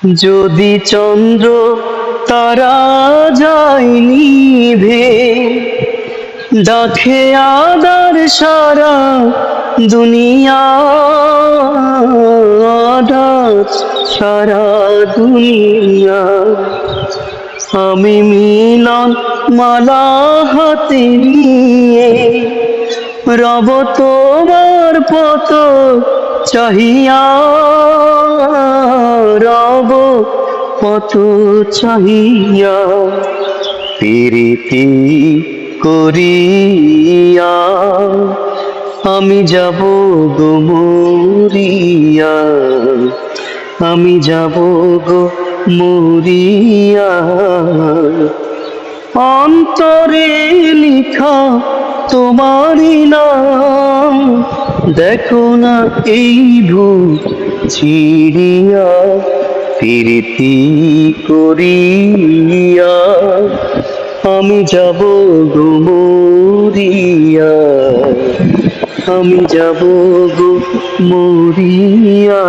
যদি চন্দ্র তারা যায় নিভে, ডাকে আদার সারা দুনিয়া, ডাক সারা দুনিয়া। আমি মিলন মালা হাতে নিয়ে রব তোমার পত চাহিয়া, রব পত চাহিয়া। প্রীতি করিয়া আমি যাব গো মরিয়া, আমি যাব গো মরিয়া। অন্তরে লিখা তোমারই নাম, দেখো না এই বুক চিড়িয়া। প্রীতি করিয়া আমি যাব গো মরিয়া, আমি যাব গো মরিয়া।